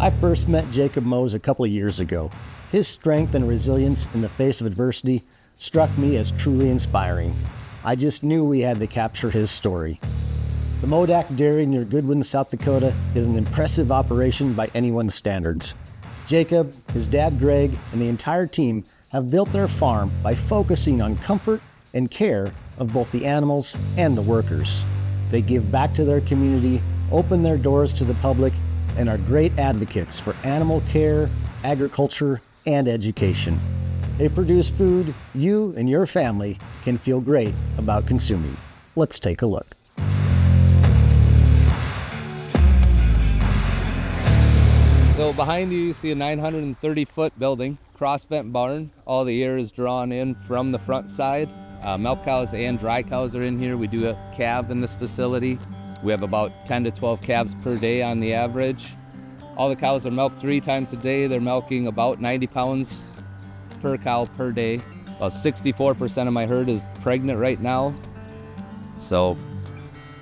I first met Jacob Moes a couple of years ago. His strength and resilience in the face of adversity struck me as truly inspiring. I just knew we had to capture his story. The MoDak Dairy near Goodwin, South Dakota is an impressive operation by anyone's standards. Jacob, his dad Greg, and the entire team have built their farm by focusing on comfort and care of both the animals and the workers. They give back to their community, open their doors to the public, and are great advocates for animal care, agriculture, and education. They produce food you and your family can feel great about consuming. Let's take a look. So behind you see a 930-foot building, cross-vent barn. All the air is drawn in from the front side. Milk cows and dry cows are in here. We do a calve in this facility. We have about 10 to 12 calves per day on the average. All the cows are milked 3 times a day. They're milking about 90 pounds per cow per day. About 64% of my herd is pregnant right now. So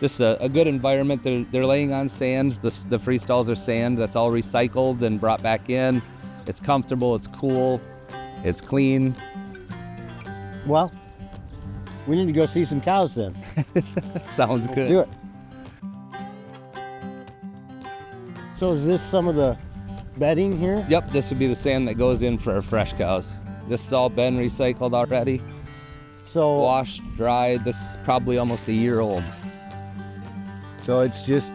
just a good environment. They're laying on sand. The free stalls are sand. That's all recycled and brought back in. It's comfortable, it's cool, it's clean. Well, we need to go see some cows then. Sounds good. Let's do it. So is this some of the bedding here? Yep, this would be the sand that goes in for our fresh cows. This has all been recycled already. So washed, dried. This is probably almost a year old. So it's just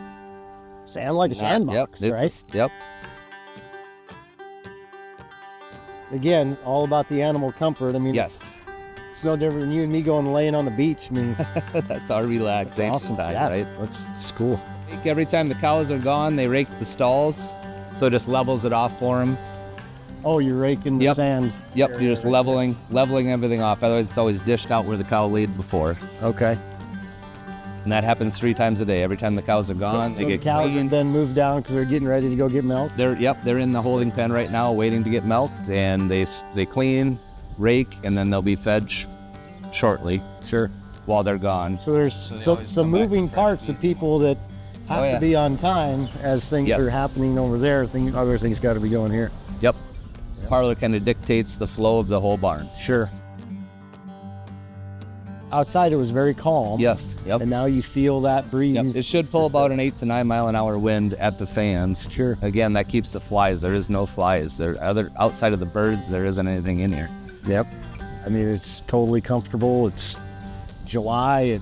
sand like a sandbox, right? Yep. Again, all about the animal comfort. I mean, yes. It's no different than you and me going and laying on the beach. I mean, that's our relaxation awesome time, yeah, right? It's cool. Every time the cows are gone, they rake the stalls, so it just levels it off for them. Oh, you're raking the sand. Yep, you're just leveling everything off. Otherwise, it's always dished out where the cow laid before. Okay. And that happens 3 times a day. Every time the cows are gone, they get the cows cleaned. are then moved down because they're getting ready to go get milked. They're in the holding pen right now, waiting to get milked, and they clean, rake, and then they'll be fed shortly. Sure. While they're gone. So there's some moving parts of people that have to be on time as things are happening over there. Other things got to be going here. Yep. Parlor kind of dictates the flow of the whole barn. Sure. Outside it was very calm. Yes. Yep. And now you feel that breeze. Yep. It should pull about an 8 to 9 mile an hour wind at the fans. Sure. Again, that keeps the flies. There is no flies. Outside of the birds, there isn't anything in here. Yep. I mean, it's totally comfortable. It's July.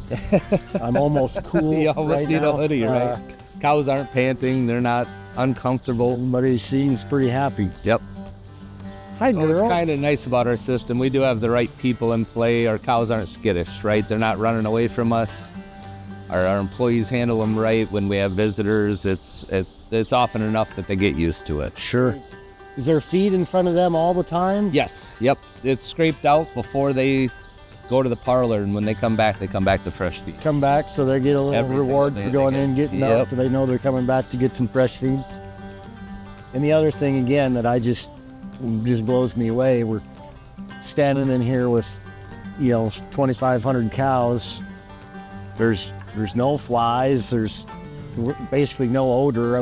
I'm almost cool. You almost right need now. a hoodie, right? Cows aren't panting. They're not uncomfortable. Everybody seems pretty happy. Yep. Hi, girls. What's kind of nice about our system, we do have the right people in play. Our cows aren't skittish, right? They're not running away from us. Our employees handle them right. When we have visitors, it's often enough that they get used to it. Sure. Is there feed in front of them all the time? Yes. Yep. It's scraped out before they go to the parlor, and when they come back to fresh feed. Come back, so they get a little reward for going in, getting milk. They know they're coming back to get some fresh feed. And the other thing, again, that just blows me away, we're standing in here with 2,500 cows. There's no flies, there's basically no odor.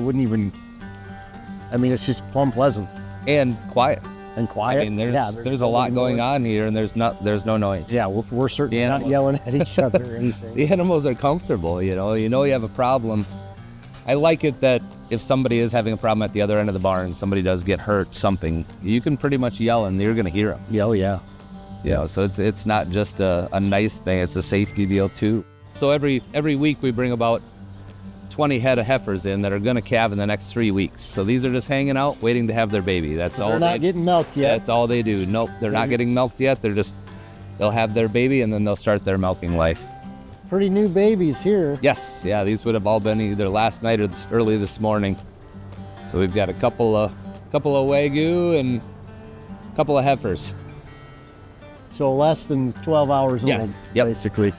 It's just plumb pleasant and quiet. I mean, there's a lot going on here, and there's no noise. Yeah, we're certainly not yelling at each other or anything. The animals are comfortable. You have a problem. I like it that if somebody is having a problem at the other end of the barn, somebody does get hurt, something, you can pretty much yell and you're going to hear them. Oh, yeah. So it's not just a nice thing, it's a safety deal too. So every week we bring about 20 head of heifers in that are going to calve in the next 3 weeks. So these are just hanging out, waiting to have their baby. That's all. They're not getting milked yet. That's all they do. Nope, they're not getting milked yet. They'll have their baby and then they'll start their milking life. Pretty new babies here. Yes, yeah, these would have all been either last night or early this morning. So we've got a couple of Wagyu and a couple of heifers. So less than 12 hours old, basically.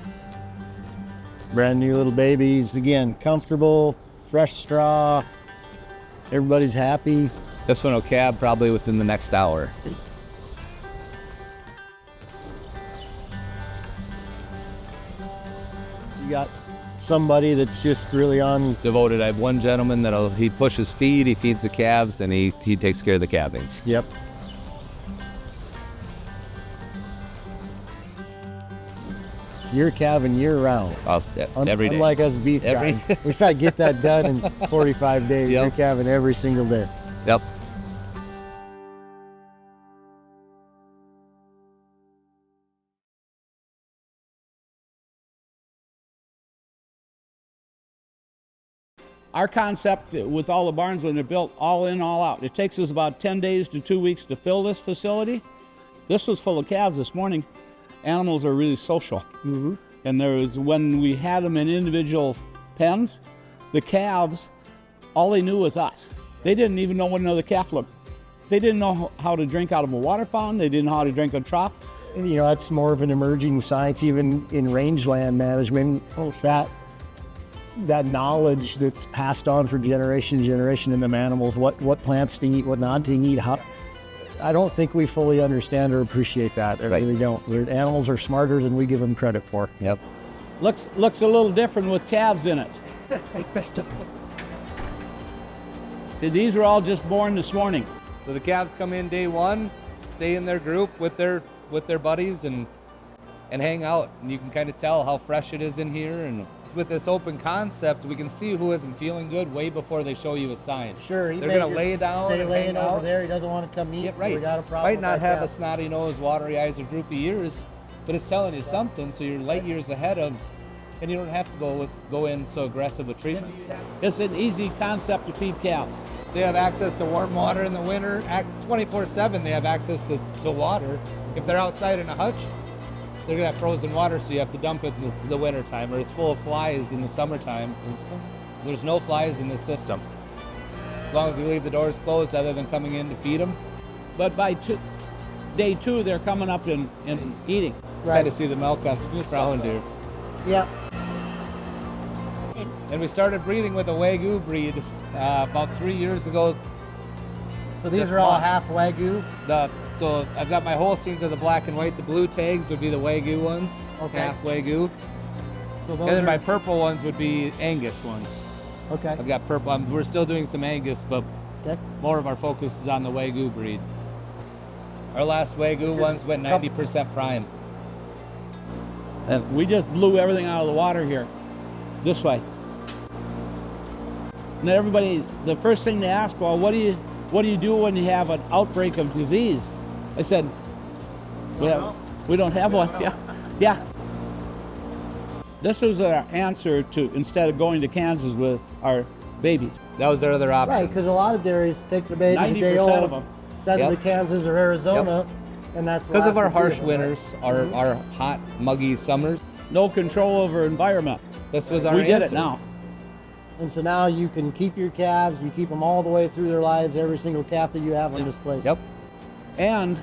Brand new little babies. Again, comfortable, fresh straw. Everybody's happy. This one will calve probably within the next hour. You got somebody that's just really on. Devoted. I have one gentleman he pushes feed, he feeds the calves, and he takes care of the calvings. Yep. So you're calving year round. Oh, every day. Unlike us beef guys. We try to get that done in 45 days. Yep. You're calving every single day. Yep. Our concept with all the barns when they're built all in, all out, it takes us about 10 days to 2 weeks to fill this facility. This was full of calves this morning. Animals are really social. Mm-hmm. And when we had them in individual pens, the calves, all they knew was us. They didn't even know what another calf looked. They didn't know how to drink out of a water fountain. They didn't know how to drink a trough. And, you know, that's more of an emerging science, even in rangeland management. That knowledge that's passed on from generation to generation in them animals, what plants to eat, what not to eat. I don't think we fully understand or appreciate that. I really don't. Animals are smarter than we give them credit for. Yep. Looks a little different with calves in it. See, these were all just born this morning. So the calves come in day one, stay in their group with their buddies and hang out, and you can kind of tell how fresh it is in here. And with this open concept, we can see who isn't feeling good way before they show you a sign. Sure, they're gonna lay down, stay and laying hang over out. there. He doesn't want to come eat. Yeah, right. So we got a problem. Might not with have that. a snotty nose, watery eyes, or droopy ears, but it's telling you something. So you're light years ahead of, and you don't have to go in so aggressive with treatments. It's an easy concept to feed calves. They have access to warm water in the winter. 24/7, they have access to water. If they're outside in a hutch, they're gonna have frozen water, so you have to dump it in the winter time, or it's full of flies in the summertime. There's no flies in this system, as long as you leave the doors closed, other than coming in to feed them. But by day two, they're coming up and eating. Right. To see the milk on brown deer. Yeah. And we started breeding with a Wagyu breed about 3 years ago. So these This are all month. half Wagyu. So I've got my Holsteins are the black and white. The blue tags would be the Wagyu ones, Okay. half Wagyu. So those And then are my purple ones would be Angus ones. okay. I've got purple. We're still doing some Angus, but Okay. more of our focus is on the Wagyu breed. Our last Wagyu ones went 90% prime. And we just blew everything out of the water here, this way. And then everybody, the first thing they ask, well, what do you do when you have an outbreak of disease? I said, we don't have one. Yeah. This was our answer to, instead of going to Kansas with our babies. That was our other option. Right, because a lot of dairies take the babies a day 90% old, of them. send them Yep. to Kansas or Arizona, and that's the Because of last our to see harsh them, winters, right? our hot, muggy summers. No control over environment. This was our We answer. get it now. And so now you can keep your calves, you keep them all the way through their lives, every single calf that you have on this place. Yep. And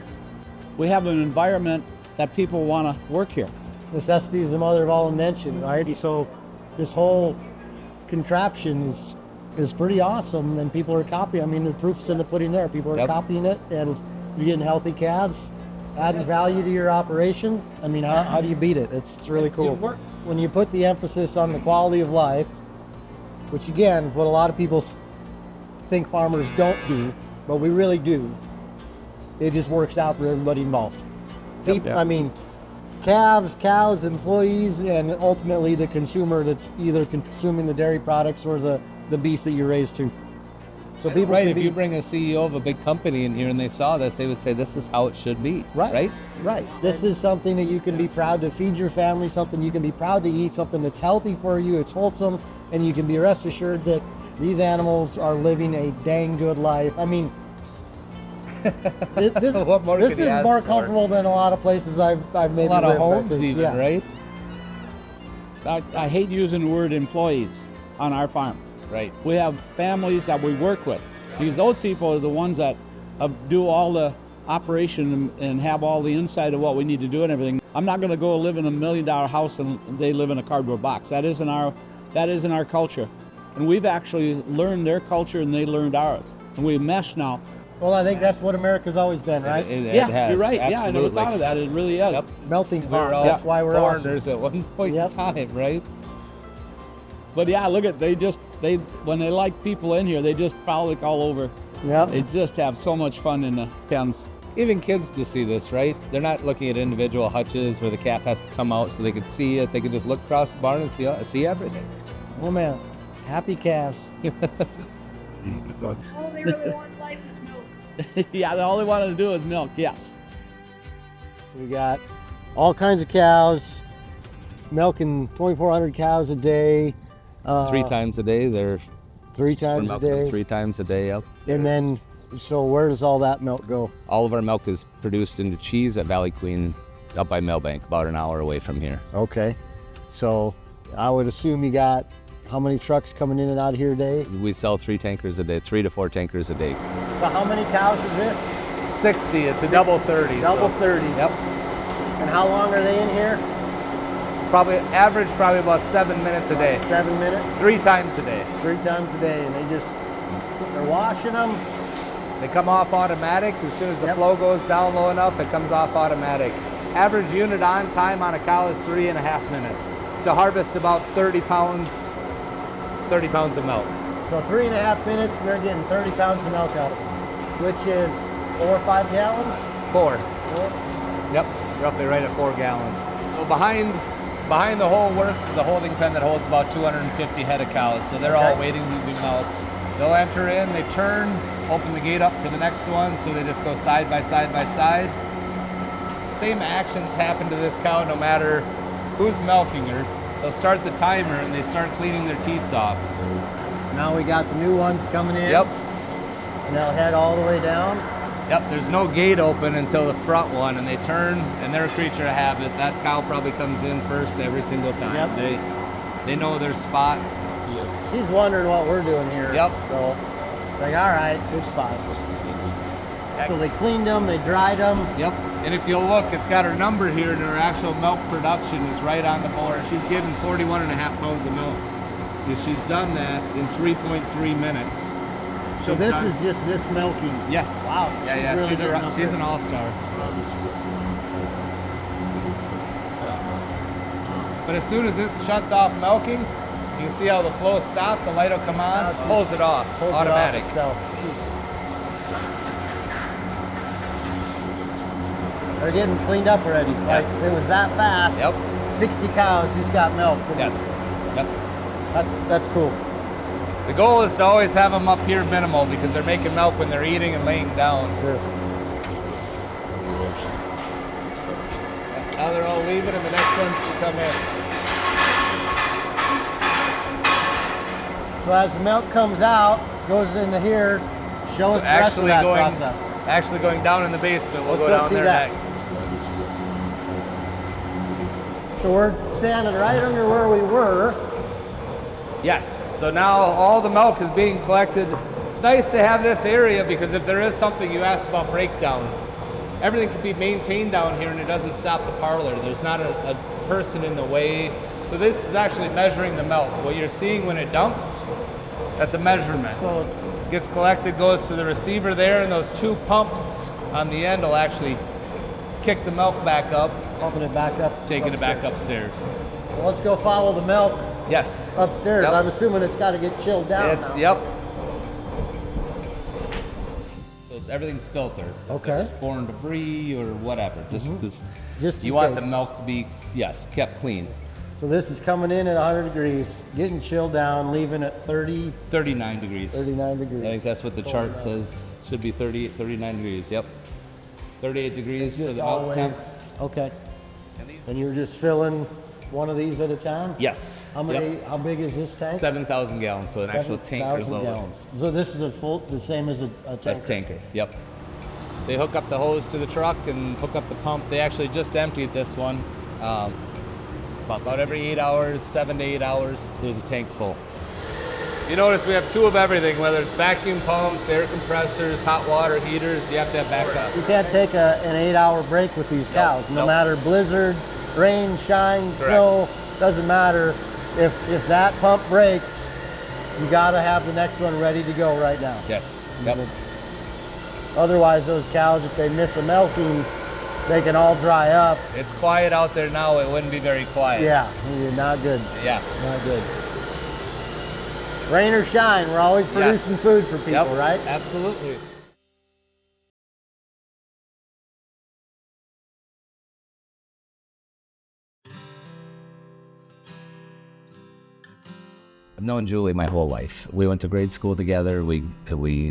we have an environment that people want to work here. Necessity is the mother of all invention, right? So this whole contraption is pretty awesome, and people are copying. I mean, the proof's in the pudding there. People are Yep. copying it, and you're getting healthy calves, adding value to your operation. I mean, how do you beat it? It's really cool. When you put the emphasis on the quality of life, which again, is what a lot of people think farmers don't do, but we really do. It just works out for everybody involved. People, I mean, calves, cows, employees, and ultimately the consumer that's either consuming the dairy products or the beef that you raise to. So people Right, can if be, you bring a CEO of a big company in here and they saw this, they would say, this is how it should be. right. This is something that you can be proud to feed your family, something you can be proud to eat, something that's healthy for you, it's wholesome, and you can be rest assured that these animals are living a dang good life. I mean, this What more this could you is ask more for? comfortable than a lot of places I've maybe A lot of lived, I homes think. even, Yeah. right? I hate using the word employees on our farm. Right. We have families that we work with, because those people are the ones that do all the operation and have all the insight of what we need to do and everything. I'm not going to go live in $1 million house and they live in a cardboard box. That isn't our culture. And we've actually learned their culture and they learned ours. And we mesh now. Well, I think that's what America's always been, right? It Yeah, has, you're right. Yeah, I never absolutely. thought of that. It really is. Yep. Melting We're pot. all That's why we're awesome. foreigners at one point Yep. in time, right? But yeah, look at, when they like people in here, they just frolic all over. Yep. They just have so much fun in the pens. Even kids to see this, right? They're not looking at individual hutches where the calf has to come out so they can see it. They can just look across the barn and see everything. Oh man, happy calves. All they really want in life is milk. Yeah, all they wanted to do is milk, yes. We got all kinds of cows, milking 2,400 cows a day. 3 times a day, they're 3 times a milking them day. 3 times a day, yep. And then, so where does all that milk go? All of our milk is produced into cheese at Valley Queen up by Millbank, about an hour away from here. Okay. So I would assume you got how many trucks coming in and out of here a day? We sell 3 tankers a day, 3 to 4 tankers a day. So how many cows is this? 60, it's a double 30. Double so- 30. Yep. And how long are they in here? Probably average, about 7 minutes a day. 7 minutes? 3 times a day. 3 times a day, and they're washing them. They come off automatic. As soon as the Yep. flow goes down low enough, it comes off automatic. Average unit on time on a cow is 3.5 minutes. To harvest about 30 pounds of milk. So 3.5 minutes, and they're getting 30 pounds of milk out of it, which is 4 or 5 gallons? 4. 4? Yep, roughly right at 4 gallons. So behind the whole works is a holding pen that holds about 250 head of cows. So they're all Okay. waiting to be milked. They'll enter in, they turn, open the gate up for the next one, so they just go side by side by side. Same actions happen to this cow no matter who's milking her. They'll start the timer and they start cleaning their teats off. Now we got the new ones coming in. Yep. And they'll head all the way down. Yep, there's no gate open until the front one, and they turn, and they're a creature of habit. That cow probably comes in first every single time. Yep. They know their spot. She's wondering what we're doing here. Yep. So, like, all right, it's fine. So they cleaned them, they dried them. Yep, and if you'll look, it's got her number here, and her actual milk production is right on the board. She's given 41.5 pounds of milk. If she's done that in 3.3 minutes. So this is just this milking. Yes. Wow. So Yeah, really she's, getting up she's there. an all-star. But as soon as this shuts off milking, you can see how the flow stopped, the light will come on, Now it's just pulls it off, Pulls automatic. It off itself. They're getting cleaned up already. Like, it was that fast. Yep. 60 cows just got milk. Yes. Yep. That's cool. The goal is to always have them up here minimal because they're making milk when they're eating and laying down. Sure. Now they're all leaving and the next ones should come in. So as the milk comes out, goes into here, show us the rest of that process. Actually going down in the basement. We'll Let's go go down see there that. next. So we're standing right under where we were. Yes. So now all the milk is being collected. It's nice to have this area because if there is something you asked about breakdowns, everything can be maintained down here and it doesn't stop the parlor. There's not a person in the way. So this is actually measuring the milk. What you're seeing when it dumps, that's a measurement. So It gets collected, goes to the receiver there, and those 2 pumps on the end will actually kick the milk back up, pumping it back up. taking it back upstairs. Well, let's go follow the milk Yes. upstairs. Yep. I'm assuming it's got to get chilled down now. Yep. So everything's filtered. Okay. If there's foreign debris or whatever. Just Just in you want the case. milk to be kept clean. So this is coming in at 100 degrees, getting chilled down, leaving at 30, 39 degrees. 39 degrees. I think that's what the chart says. Should be 38, 39 degrees. Yep. 38 degrees for Just the milk temp. always. Okay. And you're just filling one of these at a time? Yes. How many? Yep. How big is this tank? 7,000 gallons, so an actual tanker 7,000 load. gallons. So this is the same as a tanker. That's tanker. Yep. They hook up the hose to the truck and hook up the pump. They actually just emptied this one. About every 8 hours, 7 to 8 hours, there's a tank full. You notice we have 2 of everything, whether it's vacuum pumps, air compressors, hot water heaters, you have to have backup. You can't take an 8-hour break with these cows. No Nope. matter blizzard, rain, shine, Correct. snow, doesn't matter. If that pump breaks, you gotta have the next one ready to go right now. Yes. Yep. Otherwise, those cows, if they miss a milking, they can all dry up. It's quiet out there now. It wouldn't be very quiet. Yeah, not good. Yeah. Not good. Rain or shine, we're always producing food for people, Yep, right? absolutely. I've known Julie my whole life. We went to grade school together.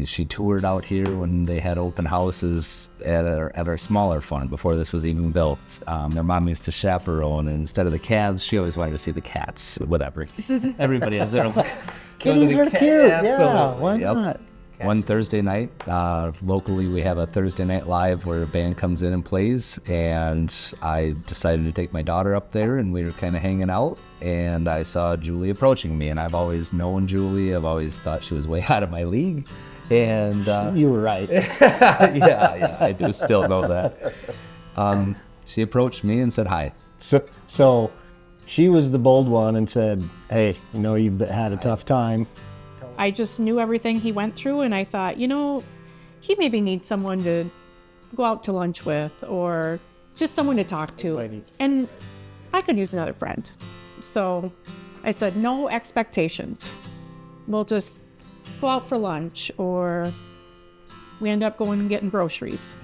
She toured out here when they had open houses at our smaller farm before this was even built. Their mom used to chaperone, and instead of the calves, she always wanted to see the cats. Whatever. Everybody has their own. Kitties are cute. Yeah, why not? One Thursday night, locally we have a Thursday night live where a band comes in and plays, and I decided to take my daughter up there, and we were kind of hanging out, and I saw Julie approaching me, and I've always known Julie. I've always thought she was way out of my league, and You were right. yeah, I do still know that. She approached me and said hi. So she was the bold one and said, hey, you've had a tough time. I just knew everything he went through, and I thought, he maybe needs someone to go out to lunch with, or just someone to talk to. And I could use another friend. So I said, no expectations. We'll just go out for lunch, or we end up going and getting groceries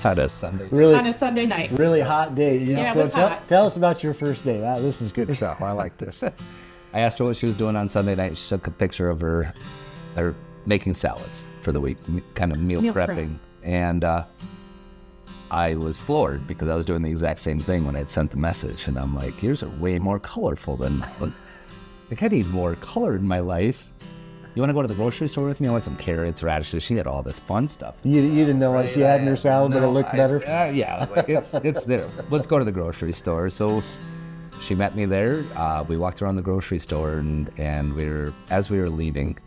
On a Sunday. on a Sunday night. Really hot day. Yeah, it So was hot. tell us about your first day. This is good stuff. I like this. I asked her what she was doing on Sunday night. She took a picture of her making salads for the week, kind of meal Meal prepping. And I was floored because I was doing the exact same thing when I'd sent the message. And I'm like, yours are way more colorful than mine. Like, I need more color in my life. You want to go to the grocery store with me? I want some carrots, radishes. She had all this fun stuff. You didn't know what she had in her salad, but it looked better? Yeah, I was like, it's there. Let's go to the grocery store. So she met me there. We walked around the grocery store, and as we were leaving,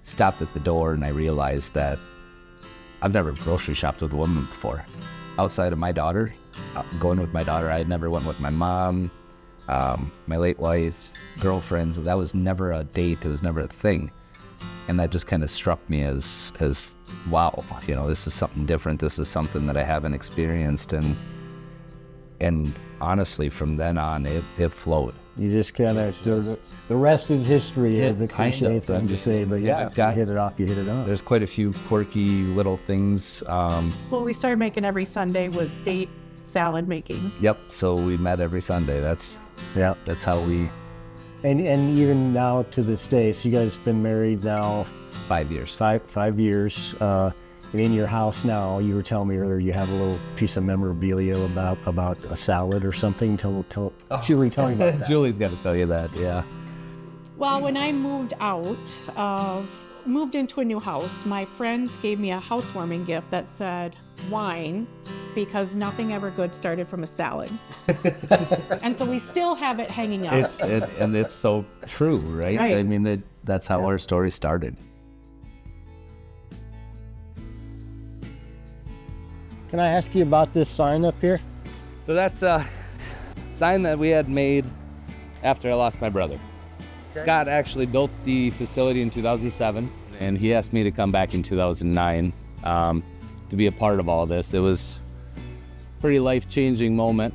stopped at the door, and I realized that I've never grocery shopped with a woman before. Outside of my daughter, going with my daughter, I had never went with my mom, my late wife, girlfriends. That was never a date. It was never a thing. And that just kind of struck me as wow, this is something different. This is something that I haven't experienced. And honestly, from then on, it flowed. You just kind of, the rest is history, the kind cliche of. thing to say, but yeah, I've got- you hit it off, you hit it off. There's quite a few quirky little things. What we started making every Sunday was date salad making. Yep. So we met every Sunday. That's how we. And even now to this day, so you guys have been married now 5 years. five years. And in your house now, you were telling me earlier, you have a little piece of memorabilia about a salad or something. Tell Julie, tell me about that. Julie's got to tell you that. Yeah. Well, when I moved into a new house, my friends gave me a housewarming gift that said wine, because nothing ever good started from a salad. And so we still have it hanging up. It's so true, right? Right. I mean, that's how our story started. Can I ask you about this sign up here? So that's a sign that we had made after I lost my brother. Scott actually built the facility in 2007, and he asked me to come back in 2009 to be a part of all this. It was a pretty life-changing moment.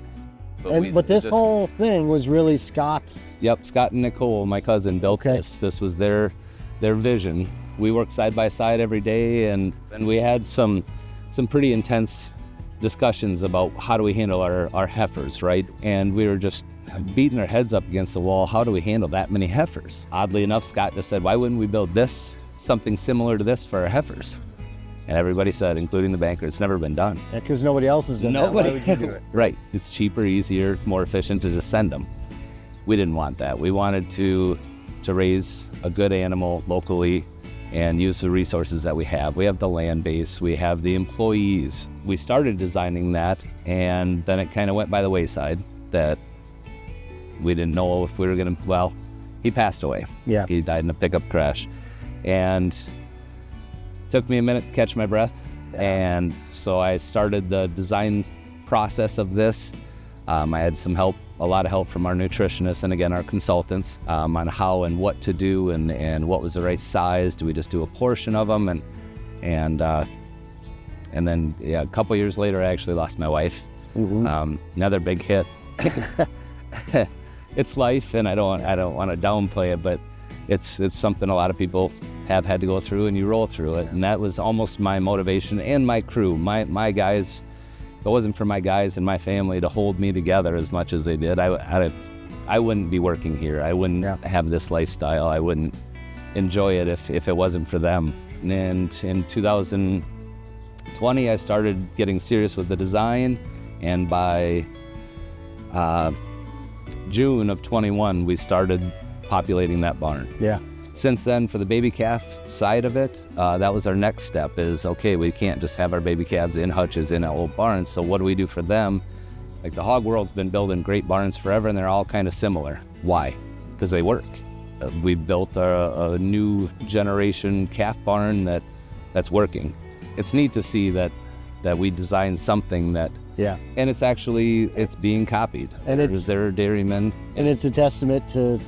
But this whole thing was really Scott's. Yep, Scott and Nicole, my cousin, built this. This was their vision. We worked side by side every day, and we had some pretty intense discussions about how do we handle our heifers, right? And we were just beating our heads up against the wall. How do we handle that many heifers? Oddly enough, Scott just said, why wouldn't we build something similar to this for our heifers? And everybody said, including the banker, it's never been done. Yeah, because nobody else has done that. Why would you do it? Right. It's cheaper, easier, more efficient to just send them. We didn't want that. We wanted to raise a good animal locally and use the resources that we have. We have the land base, we have the employees. We started designing that, and then it kind of went by the wayside that we didn't know if we were gonna, well, he passed away. Yeah. He died in a pickup crash. And it took me a minute to catch my breath. And so I started the design process of this. I had a lot of help from our nutritionists and again, our consultants on how and what to do and what was the right size. Do we just do a portion of them? And then a couple years later, I actually lost my wife. Mm-hmm. Another big hit. It's life, and I don't want to downplay it, but it's something a lot of people have had to go through, and you roll through it. And that was almost my motivation, and my crew, my guys. If it wasn't for my guys and my family to hold me together as much as they did, I wouldn't be working here. I wouldn't have this lifestyle. I wouldn't enjoy it if it wasn't for them. And in 2020, I started getting serious with the design, and by June of 21, we started populating that barn. Yeah. Since then, for the baby calf side of it, that was our next step is, okay, we can't just have our baby calves in hutches in old barns, so what do we do for them? Like the hog world's been building great barns forever, and they're all kind of similar. Why? Because they work. We built a new generation calf barn that's working. It's neat to see that we designed something that, and it's being copied. And there are dairymen. And it's a testament to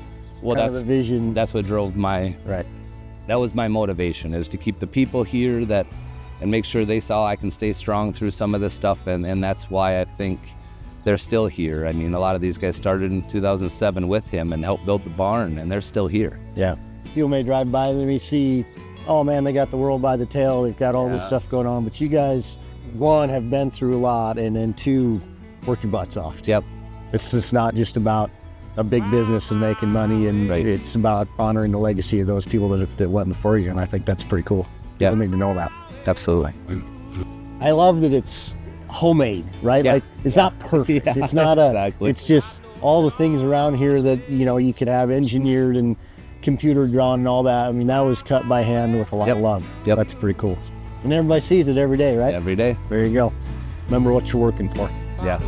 the vision. That's what drove that was my motivation, is to keep the people here and make sure they saw I can stay strong through some of this stuff, and that's why I think they're still here. I mean, a lot of these guys started in 2007 with him and helped build the barn, and they're still here. Yeah. People may drive by and they see, oh man, they got the world by the tail, they've got all this stuff going on, but you guys, one, have been through a lot, and then two, work your butts off. Yep. It's just not just about a big business and making money, and it's about honoring the legacy of those people that went before you, and I think that's pretty cool. Yeah. People need to know that. Absolutely. I love that it's homemade, right? Yeah. Like, it's not perfect. Yeah, it's not exactly. It's just all the things around here that, you could have engineered and computer drawn and all that. I mean, that was cut by hand with a lot of love. Yep. That's pretty cool. And everybody sees it every day, right? Every day. There you go. Remember what you're working for. Yeah.